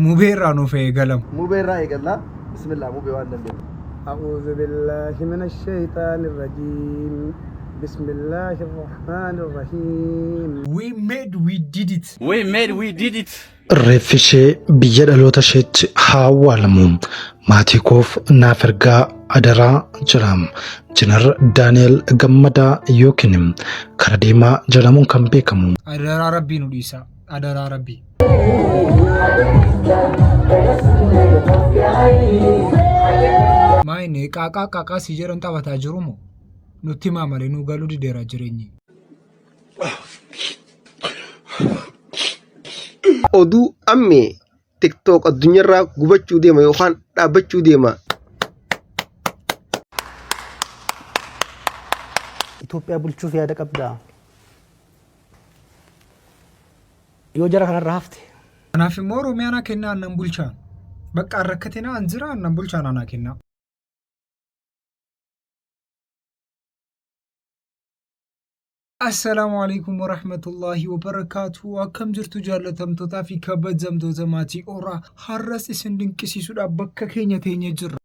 ሙቤራ ነው ፈየገለም ሙቤራ ይገላ ቢስሚላህ ሙቤ ዋንደም أعوذ بالله من الشيطان الرجيم بسم الله الرحمن الرحيم we did it Refishe biyya dhaloota isheetti haa awwaalamu. Maatii koof naaf ergaa adaraa jira. Jinar Daani'el Gammadaa yookiin Kara Diimaa jedhamuun kan beekamu. Adaraa rabbii nu dhiisa. Adaraa rabbii. Maayini qaaqaa si jedhan taphataa jiru moo? Nutti himaa malee nu galuu dideera jireenyi. oduu ammee TikTok addunyaarraa gubachuu deema yookaan dhaabbachuu deema. ኢትዮጵያ bulchuuf yaada qabda yoo jara kanarraa hafte Kanaaf immoo Oromiyaan kennaa aannan bulchaan. Bakka rakkatina anjira aannan bulchaan aanaa kennaa. Assalamu alaikum wa rahmatullahi wa barakatuhu. Akkam jirtu jaallatamtootaa fi kabajamtoota maatii Oraa. Har'as isin dinqisiisuudhaaf bakka keenya teenyee jirra.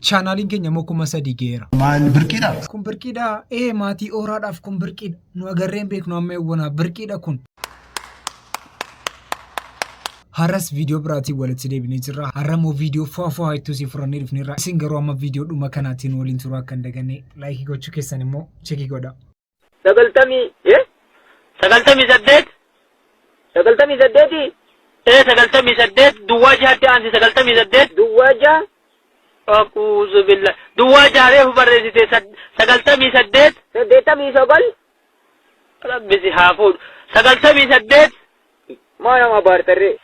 Chaanaaliin keenya mokkuma sadii geera. Maal birqiidha? Kun birqiidha. Maatii Oraadhaaf kun birqiidha. Nu agarreen beeknu amma eewwanaa birqiidha kun. Har'as viidiyoo biraatiin walitti deebinee jirra. Har'a immoo viidiyoo fo'aa hedduu si furannee dhufneerra. Isin garuu amma viidiyoo dhuma kanaatiin waliin turuu akka hin daganne laayikii gochuu keessan immoo cheekii godha. 98 duwwaa jahaatti aansi 98 duwwaa jaha aquuzu billah duwwaa jaharee barreessite 98 89 rabbi si haa fuudhu 98 maayama baartarree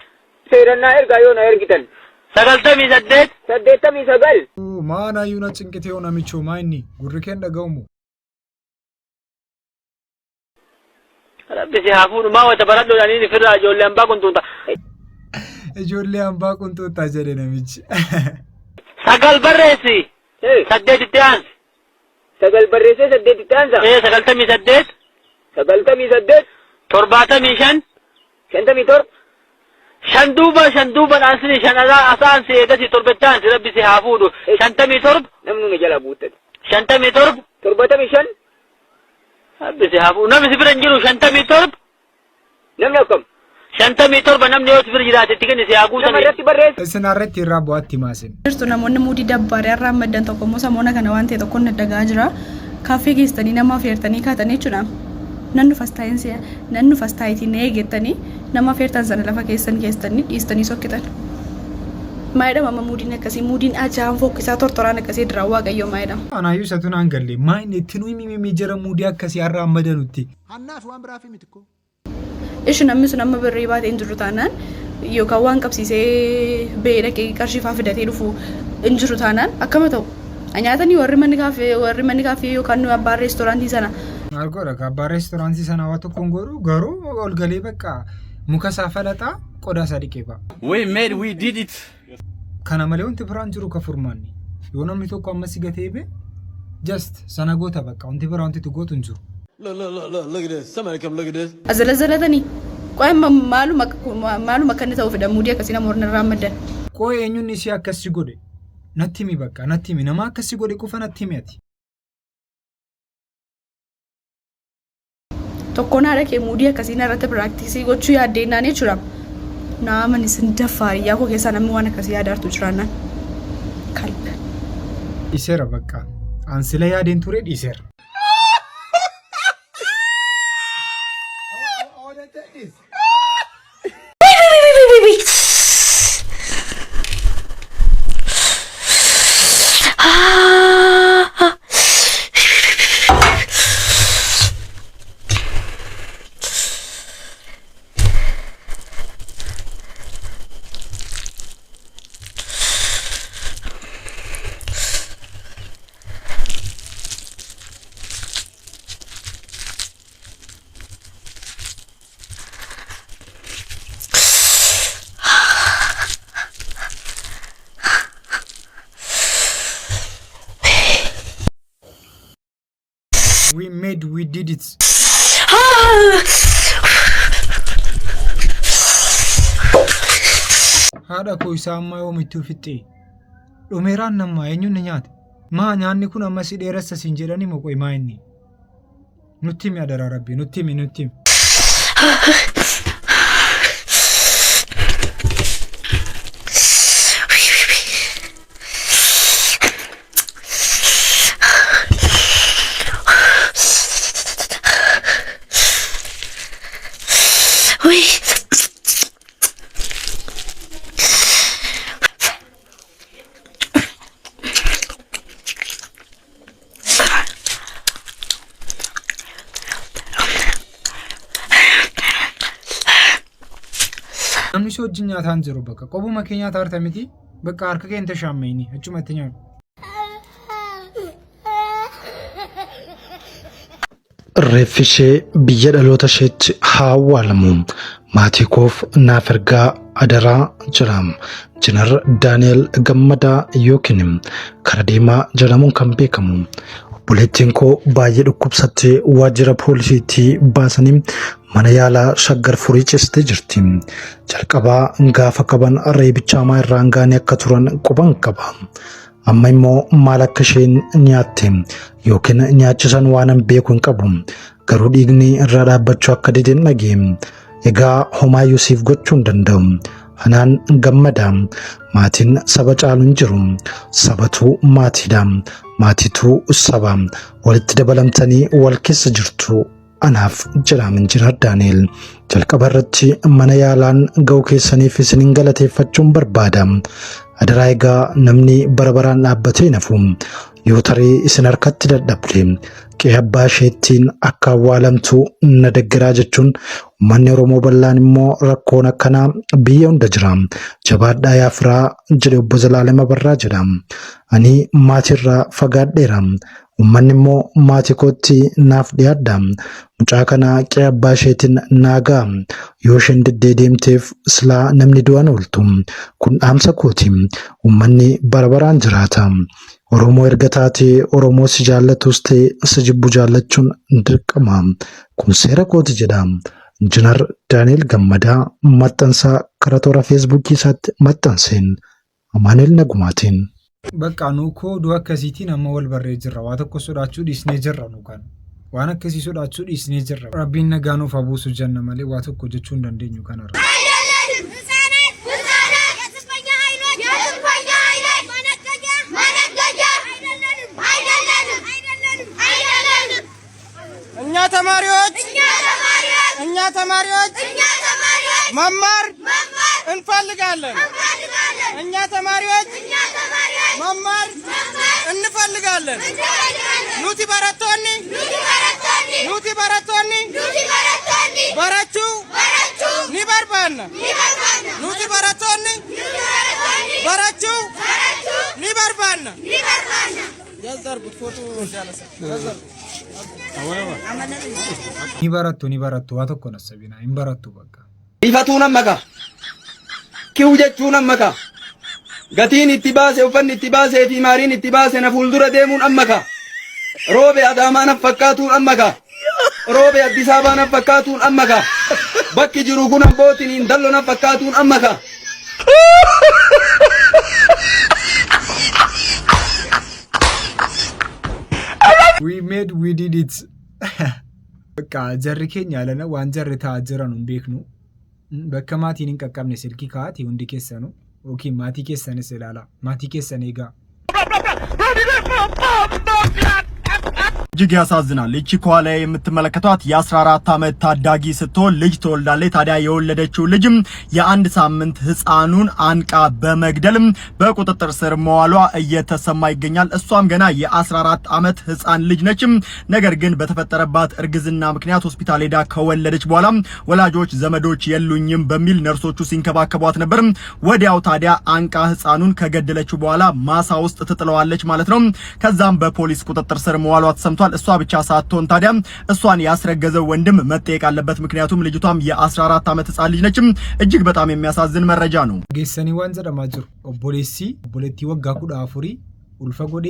seerannaa ergaa yoo na ergitan 89 Maana yuuna cinqitee yoo namichoo maayinni gurri keen dhaga'umu. rabbi si haa fuudhu maa wata baradhoodhaan inni firraa ijoollee hambaa kuntuuta. Ijoollee hambaa kuntuutaa jedhe namichi. Sagal barreessi 8 itti aansi. Sagal barreessee 8 itti aansa. 98 75 57 shanduuba aansini asaan si eegasi torbachaan si rabbi si haa fuudhu 57 namni jala buutte 57 75 rabbi si haa fuudhu namni si bira hin jiru 57 namni akkam 57 namni yoo si bira jiraate itti kenni si haa guutan irratti barreessa. Isin irratti irraa bu'aatti maasin. Jirtu namoonni muudii dabbaaree irraa maddan tokko immoo samoona kana waan ta'e tokko na dagaa jira. Kaaffee keessanii nama affeertanii kaatanii jechuudha. Nannu fastaayitiin eeggatanii nama affeertan sana lafa keessan keessanii dhiistanii sokkitan. Maayidha mama muudiin akkasii muudiin ajaan fokkisaa tortoraan akkasii diraa waaqayyoo maayidha. Anaayyuu isatu naan galle maayinni itti nuyi mimimi jira muudii akkasii har'a amadanutti. Hannaaf waan biraa fi miti ko. Ishi namni sun amma birrii baatee hin jiru taanaan yookaan waan qabsiisee ba'ee dhaqee qarshii faa fidatee dhufu hin jiru taanaan akkama ta'u. Nyaatanii warri manni kaaffee yookaan abbaan reestooraantii sana. Maal godha abbaan reestooraantii sana waa tokkoon godhu garuu ol galee bakka muka isaa falaxaa qodaa isaa dhiqee ba'a. We did it. Kana malee wanti biraan jiru ka furmaanni. Yoo namni tokko amma si gatee be just sana goota bakka wanti biraa wanti tu gootu hin jiru. Look at this. Somebody come look at this. Azalazalatanii qo'ee maaluma akka inni ta'uu fedha muudii akkasii namoonni irraa maddan. Qo'ee eenyuun isii akkasii godhe natti himi bakka natti himi nama akkasii godhe qofa natti himi ati. Tokkoon haadha kee muudii akkasiin irratti piraaktisii gochuu yaaddeenaan jechuudha. Naaman isin daffaariyaa koo keessaa namni waan akkasii yaadaartu jiraannaan. Kalba. Dhiiseera bakka ansila yaadeen ture dhiiseera. We did it. haadha koo isaa ammaa yoomittuu fixxee dhumeeraan namaa eenyuun ni nyaate maa nyaanni kun amma si dheeressa siin jedhanii moqoy maa inni nutti himi adaraa rabbii nutti himi namni si wajjin nyaataan jiru bakka qobuma kee nyaata harta miti bakka harka kee hin tashaammayni achumatti nyaatu. Reeffi ishee biyya dhaloota isheetti haa awwaalamu. Maatii koof naaf ergaa adaraa jira. Jinar Daani'el Gammadaa yookiin Kara Deemaa jedhamuun kan beekamu. Obboleettiin koo baay'ee dhukkubsattee waajjira poolisiitti baasanii mana yaalaa Shaggar Furii cistee jirti. Jalqabaa gaafa qaban reebicha hamaa irraan gaanii akka turan quban qaba. Amma immoo maal akka isheen nyaatte yookiin nyaachisan waan beeku hin qabu. Garuu dhiigni irraa dhaabbachuu akka dideen dhagee. Egaa homaa Yuusiif gochuu hin danda'u. Anaan Gammadaa maatiin saba caalu hin jiru. Sabatu maatiidha. Maatiitu saba. Walitti dabalamtanii wal keessa jirtu. Anaaf jedhama Injiinar Daani'el. Jalqaba irratti mana yaalaan ga'uu keessaniif isinin galateeffachuun barbaada. Adaraa egaa namni bara baraan dhaabbatee nafu yoo tarii isin harkatti dadhabde qe'ee abbaa isheettiin akka awwaalamtu na deggeraa jechuun uummanni Oromoo bal'aan immoo rakkoon akkanaa biyya hunda jira. Jabaadhaa yaa firaa jedhe obbo Zalaalem Abarraa jedha. Ani maatirraa fagaadheera. Uummanni immoo maatii kootti naaf dhiyaadha. Mucaa kana qe'ee abbaa isheetiin naagaa yoo isheen diddee deemteef silaa namni du'an ooltu. Kun dhaamsa kooti. Uummanni bara baraan jiraata. Oromoo erga taatee Oromoo si jaallatus ta'e si jibbu jaallachuun dirqama. Kun seera kooti jedha. Injiinar Daani'el Gammadaa maxxansaa karaa toora feesbuukii isaatti maxxanseen Amaanuel Nagumaatiin. Bakka nuukoo du'a akkasiitiin amma wal barree jirra. Waa tokko sodaachuu dhiisnee jirra nuukaan. Waan akkasii sodaachuu dhiisnee jirra. Rabbiin nagaa nuuf haa buusu jenna malee waa tokko jechuu hin dandeenyu kanarra. እኛ ተማሪዎች መማር እንፈልጋለን። እኛ ተማሪዎች መማር እንፈልጋለን። ኑቲ በረቶኒ በረቹ ኒበርባን ኑቲ በረቶኒ በረቹ ኒበርባን ያዘርጉት ፎቶ ያለሰ ni barattu waa tokko nasabina hin barattu bakka ifatuun ammaka kiu jechuun ammaka gatiin itti baase uffanni itti baasee fi maariin itti baase na fuuldura deemuun ammaka roobe adaamaa na fakkaatuun ammaka roobe Addis Ababaa na fakkaatuun ammaka bakki jiru kun abbootiin dallo na fakkaatuun ammaka. We did it. Bakka jarri keenya alana waan jarri ta'aa jiran hin beeknu. Bakka maatiin hin qaqqabne silkii kaa'ati hundi keessanu yookiin maatii keessanis ilaala. Maatii keessan eegaa. እጅግ ያሳዝናል። እቺ ከኋላ የምትመለከቷት የ14 ዓመት ታዳጊ ስትሆን ልጅ ተወልዳለች። ታዲያ የወለደችው ልጅም የአንድ ሳምንት ህፃኑን አንቃ በመግደልም በቁጥጥር ስር መዋሏ እየተሰማ ይገኛል። እሷም ገና የ14 ዓመት ህፃን ልጅ ነች። ነገር ግን በተፈጠረባት እርግዝና ምክንያት ሆስፒታል ሄዳ ከወለደች በኋላ ወላጆች ዘመዶች የሉኝም በሚል ነርሶቹ ሲንከባከቧት ነበር። ወዲያው ታዲያ አንቃ ህፃኑን ከገደለችው በኋላ ማሳ ውስጥ ትጥለዋለች ማለት ነው። ከዛም በፖሊስ ቁጥጥር ስር መዋሏ ተሰምቷል። እሷ ብቻ ሳትሆን ታዲያ እሷን ያስረገዘው ወንድም መጠየቅ አለበት። ምክንያቱም ልጅቷም የ14 ዓመት ህፃን ልጅ ነች። እጅግ በጣም የሚያሳዝን መረጃ ነው። ጌሰኒ ዋንዘ ደማጅሩ ኦቦሌቲ ወጋ ኩዳ አፉሪ ኡልፈ ጎዴ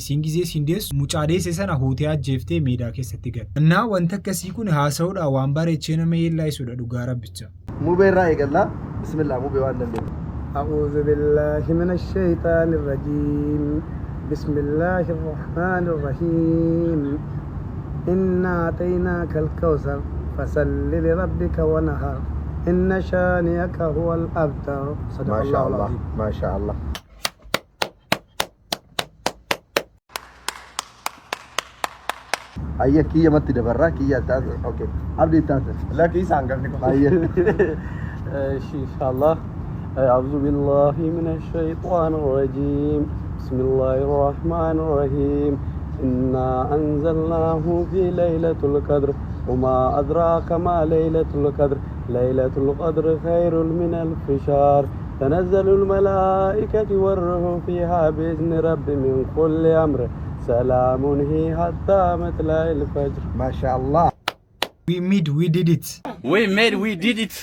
ኢሲን ጊዜ ሲንዴስ ሙጫዴ ሰሰና ሆቲያ ጀፍቴ ሜዳ ከሰት ገ እና ወንተ ከሲኩን ሃሰውዳ ዋንባሬ ቼነ መይል ላይ ሱዳ ዱጋራ ብቻ ሙቤራ ይገላ ብስሚላህ ሙቤ ዋንደ أعوذ بالله من الشيطان الرجيم بسم الله الرحمن الرحيم إنا أعطيناك الكوثر فصل لربك ونهر إن شانئك هو الأبتر صدق ما شاء الله الله العظيم ما شاء الله أيه كي مت دبرة كي تاز أوكي أبدي تاز لا كي سانغرني كم أيه إن شاء الله أعوذ بالله من الشيطان الرجيم بسم الله الرحمن الرحيم إنا أنزلناه في ليلة القدر وما أدراك ما ليلة القدر ليلة القدر خير من ألف شهر تنزل الملائكة والروح فيها بإذن رب من كل أمر سلام هي حتى مطلع الفجر ما شاء الله we did it. we did it.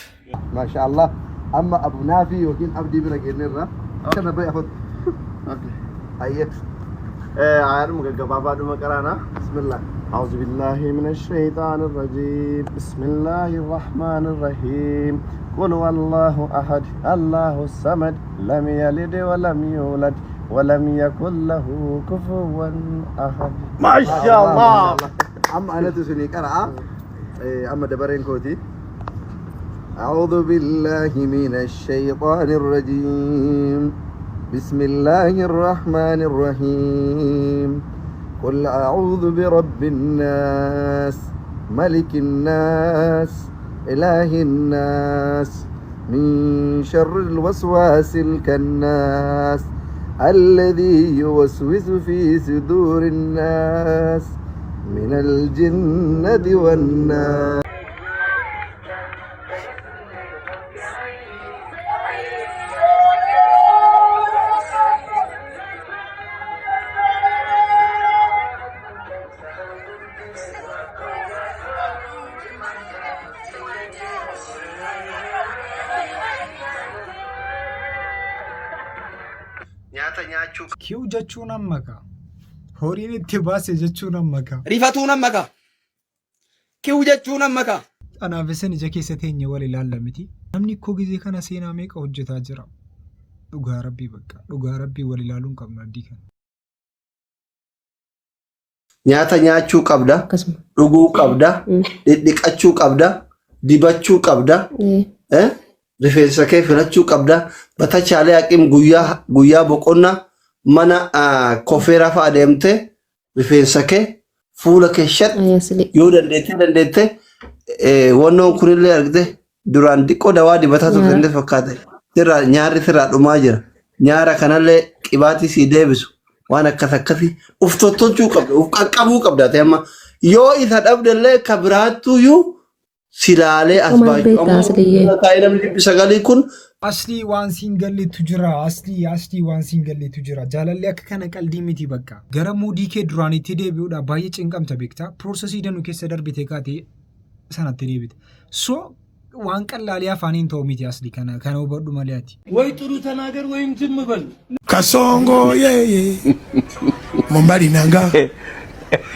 ما شاء الله أما أبو نافي وكين أبدي برك النرة كنا بياخد أيه عارم قبابا دوما كرانا بسم الله أعوذ بالله من الشيطان الرجيم بسم الله الرحمن الرحيم قل هو الله أحد الله الصمد لم يلد ولم يولد ولم يكن له كفوا أحد ما شاء الله. أما أنا تسني كرا أما دبرين كوتي أعوذ بالله من الشيطان الرجيم بسم الله الرحمن الرحيم قل أعوذ برب الناس ملك الناس إله الناس من شر الوسواس الكناس الذي يوسوس في صدور الناس من الجنة والناس Kiu jechuun ammaka. Horiin itti baase jechuun ammaka. Rifatuun ammaka. Kiu jechuun ammaka. Anaaf isin ija keessa teenye wal ilaalla miti. Namni ikkoo gizee kana seenaa meeqa hojjetaa jira. Dhugaa rabbii bakka. Dhugaa rabbii wal ilaaluun qabna addii kana. Nyaata nyaachuu qabda, dhuguu qabda, dhidhiqachuu qabda, dibachuu qabda, rifeensa kee filachuu qabda. Batachaalee haqim guyyaa boqonnaa mana kofeeraa fa'a deemte rifeensa kee fuula kee shadhi yoo dandeette wannoon kunillee argite duraan xiqqoo dawaa dibataa turte fakkaate nyaarri sirraa dhumaa jira. Nyaara kanallee qibaatii sii deebisu waan akkasii uf tottolchuu qabda, uf qaqqabuu qabda. Amma yoo isa dhabdellee ka biraattuyyuu silaalee as baay'ee sagalee kun Asli waan siin galleetu jira. Asli waan siin galleetu jira. Jaalallee akka kana qalbii miti bakka. Gara muudii kee duraanitti deebi'uudha baay'ee cinqamta beektaa. Piroosesii danuu keessa darbitee kaatee sanatti deebite. So waan qallaalee afaaniin ta'u miti asli kana hubadhu malee ati. ወይ ጥሩ ተናገር ወይም ዝም በል Kasongo yeye Mombali nanga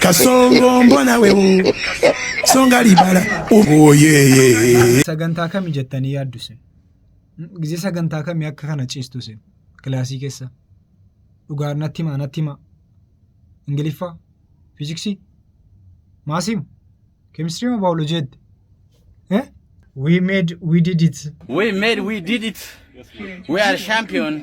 Kasongo mbona wewe Songa libala oh yeye Sagantaa kamii jettanii yaaddu sin? Gizee sagantaa kamii akka kana ciistu sin? Kilaasii keessa. Dhugaa natti hima. Ingiliffaa, fiiziksii, maasiim, keemistirii moo baayoloojii jedhe? We did it. We did it. We are champion.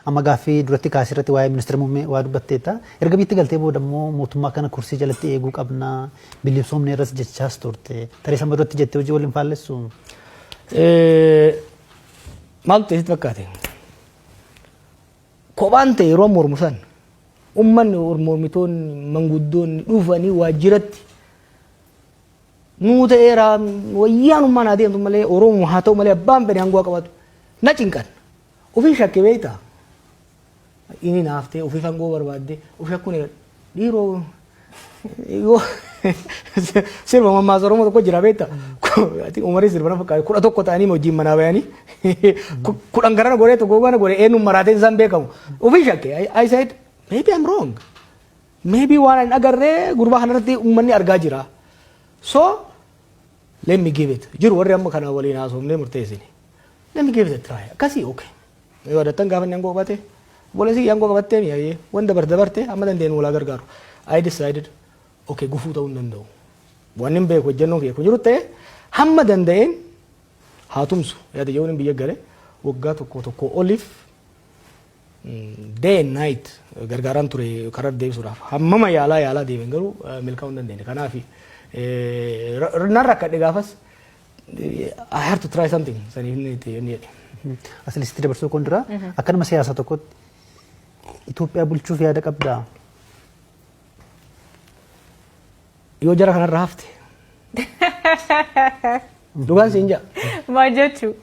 Amma gaaffii duratti kaasirratti waa'ee ministeera muummee waa dubbatteetta. Erga bitti galtee booda immoo mootummaa kana kursii jalatti eeguu qabna. Bilisoomni irras jechaas turte. Tarii sama duratti jettee hojii waliin faallessu. Maaltu ta'etti fakkaate? Kophaan ta'e yeroo mormu san uummanni mormitoonni manguddoonni dhufanii waajjiratti nuu ta'eera wayyaanummaan adeemtu malee Oromoo haa ta'u malee abbaan fedhe hangoo qabatu na cinqan. Ofii shakke beektaa? Inni naaf ta'e ofii hangoo barbaadde ofii akkuma dhiiroo yoo sirba mammaasa Oromoo tokko jira beektaa? Umarii sirba na fakkaate 11 ta'anii hojiin manaa bayanii 10 garana goree tokko gana goree eenyuun maraatee isaan beekamu. Ofii shakke I said maybe I'm wrong. Maybe waan hin agarree gurbaa kanarratti uummanni argaa jira. So let me give it. Jiru warri amma kana waliin haasofnee murteessine. Let me give it a try. Akkasii okay. yoo adattan gaafa nyangoo qabate boolesii yangoo qabattee mi'aayee wanda dabarte amma dandeenyu walaa gargaaru. I decided okay gufuu ta'uu hin danda'u. Waan hin beeku hojjennoon kiyya kun jiru ta'e hamma danda'een haa tumsu yaada jechuun biyya gale waggaa tokko oliif day and night gargaaraan ture karaa deebisuudhaaf hammama yaalaa deebiin garuu milkaa'uu hin dandeenye. Kanaaf narra akka gaafas I have to try something. Asirratti dabarsuu kun dura akkanuma siyaasa tokkotti Itoophiyaa bulchuuf yaada qabdaa. Yoo jara kanarra hafte dhugaan siin jaa. Maal jechuu?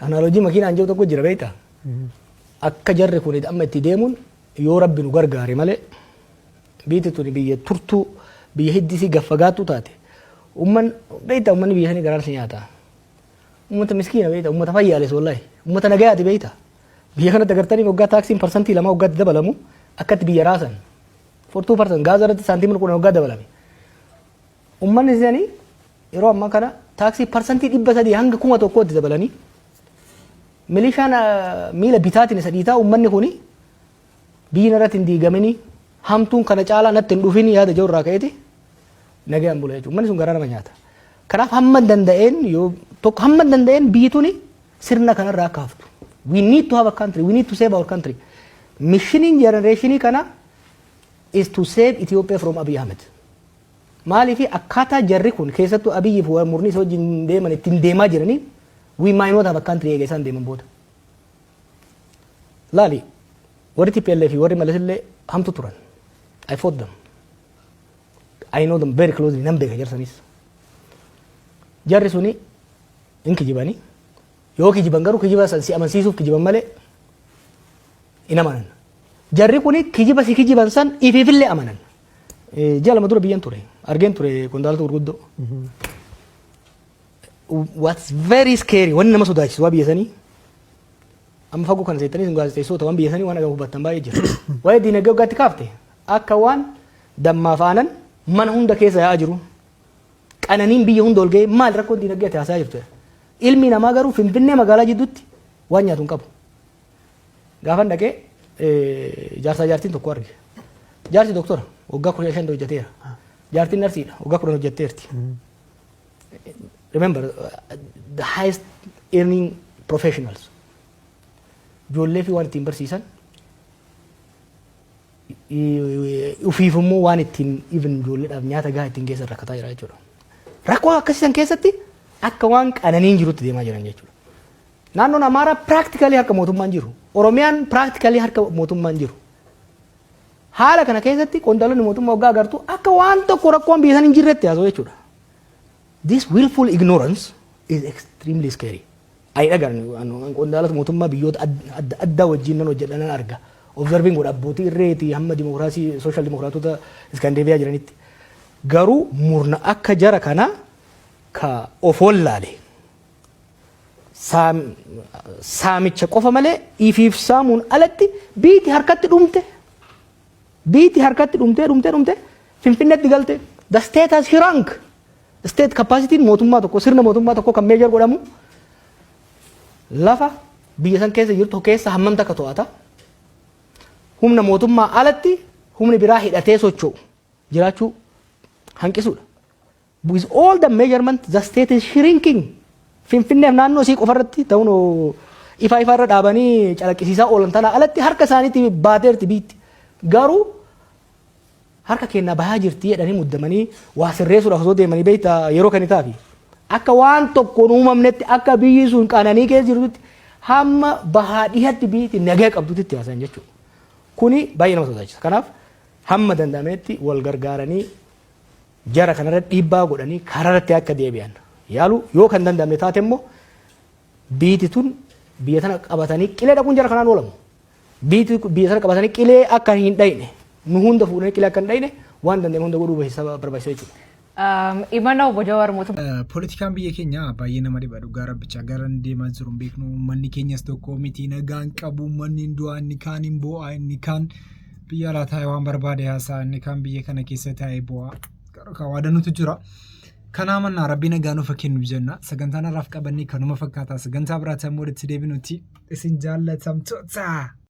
Anaalojii makiinaan jiru tokko jira beektaa? Akka jarri kun amma itti deemuun yoo rabbi nu gargaare malee biyyi tuni biyya turtuu biyya hiddisii gaffagaattuu taate beektaa uummanni biyya sanii garaarsi nyaata. Uummata miskiina beektaa uummata fayyaalessu wallaahi uummata nagayaati beektaa. Biyya kanatti agartanii waggaa taaksiin parsantii 2 waggaatti dabalamu akkatti biyya raasan. 42% gaaza irratti saantiimii 10 waggaa dabalame. Uummanni isaanii yeroo ammaa kana taaksii parsantii 300 hanga 1,000tti dabalanii milishaan miila bitaatiin isa dhiitaa uummanni kuni biyyi irratti hin diigamanii hamtuun kana caalaa natti hin dhufin yaada jiru irraa ka'eeti nagayaan bula jechuudha. Uummanni sun garaa nama nyaata. Kanaaf hamma danda'een biyyi tuni sirna kanarraa akka haftu. We need to have a country. We need to save our country. Missioning generation kana is to save Ethiopia from Abiy Ahmed. Maaliif akkaataa jarri kun keessattuu Abiyyi fi murni isa wajjin deeman ittiin deemaa jiranii we might not have a country eega isaan deeman booda. Laali warri TPLF fi warri Malasillee hamtu turan. I fought them. I know them very closely. Nan beeka jarsanis. Jarri suni hin kijibanii yoo kijiban garuu kijiba si amansiisuuf kijiban malee hin amanan. Jarri kuni kijiba si kijiban san ifiifillee amanan. Jaalama dura biyyan ture argeen ture qondaalota gurguddoo. What's very scary wanni nama sodaachisu waa biyya sanii amma fagoo kana seettanii sun gaazexeessota waan biyya sanii waan agamu hubattan baay'ee jira. Waa'ee diinagdee waggaatti kaafte akka waan dammaaf aanan mana hunda keessa yaa'aa jiru. Qananiin biyya hunda ol ga'ee maal rakkoon diinagdee ati haasaa jirtu. Ilmi namaa garuu Finfinnee magaalaa jidduutti waan nyaatu hin qabu. Gaafan dhaqee jaartiin tokko arge. Jaarsi doktora waggaa 15 hojjeteera. Jaartiin narsiidha waggaa 10 hojjetteerti. Remember the highest earning professionals. Ijoollee fi waan ittiin barsiisan ufiifummoo waan ittiin even ijoolleedhaaf nyaata gahaa ittiin keessa rakkataa jira jechuudha. Rakkoo akkasiisan keessatti akka waan qananiin jirutti deemaa jiran jechuudha. Naannoon Amaaraa practically harka mootummaan jiru. Oromiyaan practically harka mootummaan jiru. Haala kana keessatti qondaalonni mootummaa waggaa agartu akka waan tokko rakkoon biyya san hin jirretti haasa'u jechuudha. This willful ignorance is extremely scary. Ay dhagaan qondaalota mootummaa biyyoota adda wajjin nan hojjedhan arga. Observing godha abbootii irreetii hamma dimokiraasii social dimokiraatota Iskandinaviyaa jiranitti. Garuu murna akka jara kana ka ofoon laale saamicha qofa malee ifiif saamuun alatti biiti harkatti dhumte. Biiti harkatti dhumte Finfinneetti galte. The state has shrunk. State capacity mootummaa tokko sirna mootummaa tokko kan meejor godhamu lafa biyya san keessa jirtu keessa hammam takka to'ata. Humna mootummaa alatti humni biraa hidhatee socho'u jiraachuu hanqisuudha. With all the measurement the state is shrinking. Finfinneef naannoo isii qofarratti ta'uun ifa irra dhaabanii calaqqisiisaa oolan tana alatti harka isaaniitti baateerti biitti. Garuu harka kennaa bahaa jirti jedhanii muddamanii waa sirreessuudhaaf osoo deemanii beektaa yeroo kanitaafi akka waan tokko uumamnetti akka biyyi sun qananii keessa jirtutti hamma bahaa dhihatti biyyatti nagaa qabdutti haasayan jechuudha. Kuni baay'ee nama sodaachisa. Kanaaf hamma danda'ametti wal gargaaranii jara kanarra dhiibbaa godhanii karaarratti akka deebi'an yaalu yoo kan danda'amne taate immoo biyyi tun biyya tana qabatanii qilee dhaquun jara kanaan oolamu. Biyya tana qabatanii qilee akka hin dhayne nu hunda fuudhanii qilee akka hin dhayne waan danda'ame hunda godhuu barbaachisa jechuudha. Imana obbo Jawaar mootummaa. Poolitikaan biyya keenya baay'ee nama dhiba dhugaa rabbicha gara deemaa jiru hin beeknu manni keenyas tokko miti nagaan qabu manni du'aa inni kaan hin bu'aa inni kaan biyya alaa taa'ee waan barbaade haasaa inni kaan biyya kana keessa taa'ee bu'aa. Waa danuutu jira. Kanamanna Rabbina gaanu fakkennu jenna sagantana raf qabanni kanuma fakkaata sagantaa biraataan walitti deebinutti isin jaallatamtoota